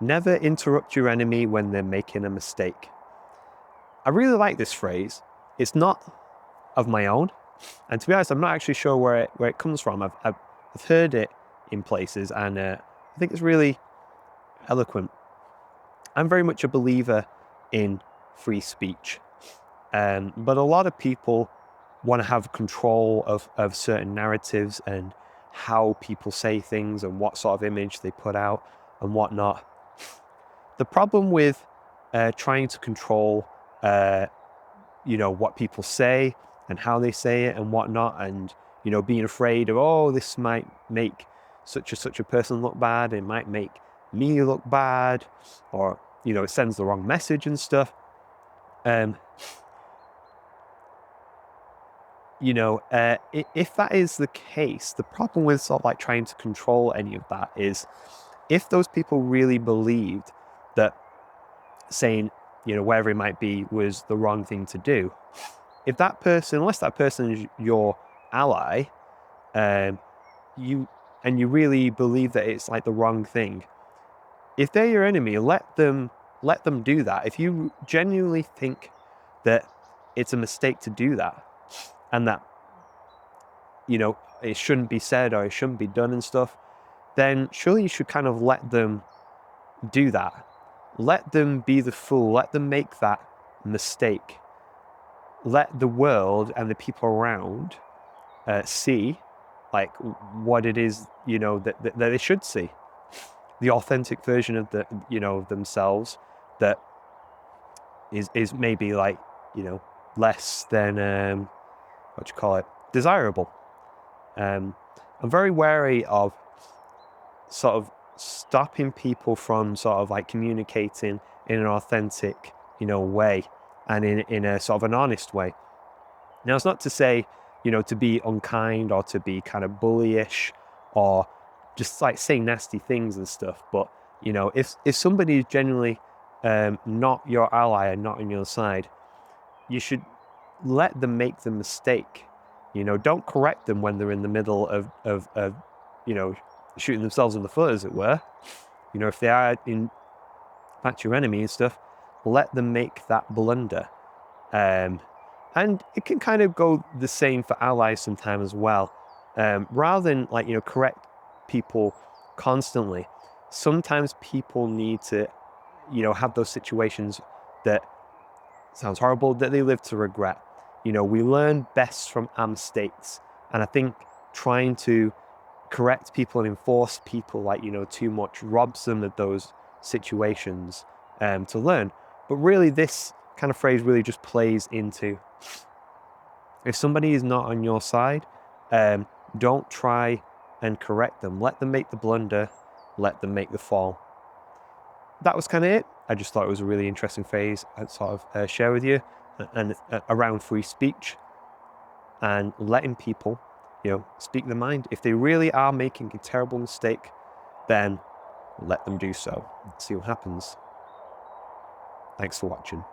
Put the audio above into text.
Never interrupt your enemy when they're making a mistake. I really like this phrase. It's not of my own. And to be honest, I'm not actually sure where it comes from. I've heard it in places, and I think it's really eloquent. I'm very much a believer in free speech. But a lot of people want to have control of certain narratives and how people say things and what sort of image they put out and whatnot. The problem with trying to control, what people say and how they say it and whatnot, and being afraid of, oh, this might make such a person look bad, it might make me look bad, or it sends the wrong message and stuff. If that is the case, the problem with sort of like trying to control any of that is if those people really believed that saying, wherever it might be, was the wrong thing to do. If that person, unless that person is your ally, you really believe that it's like the wrong thing. If they're your enemy, let them do that. If you genuinely think that it's a mistake to do that, and that it shouldn't be said or it shouldn't be done and stuff, then surely you should kind of let them do that. Let them be the fool. Let them make that mistake. Let the world and the people around see like what it is, that they should see. The authentic version of themselves that is maybe like, less than, desirable. I'm very wary of sort of stopping people from sort of like communicating in an authentic, way, and in a sort of an honest way. Now, it's not to say, to be unkind or to be kind of bullyish or just like say nasty things and stuff. But, if somebody is genuinely not your ally and not on your side, you should let them make the mistake. Don't correct them when they're in the middle of shooting themselves in the foot, as it were. If they are in fact your enemy and stuff, let them make that blunder. And it can kind of go the same for allies sometimes as well. Rather than correct people constantly, sometimes people need to, have those situations that sounds horrible, that they live to regret. We learn best from our mistakes. And I think trying to correct people and enforce people too much robs them of those situations to learn. But really, this kind of phrase really just plays into, if somebody is not on your side, don't try and correct them. Let them make the blunder, let them make the fall. That was kind of it. I just thought it was a really interesting phrase I'd sort of share with you, and around free speech and letting people, speak their mind. If they really are making a terrible mistake, then let them do so. See what happens. Thanks for watching.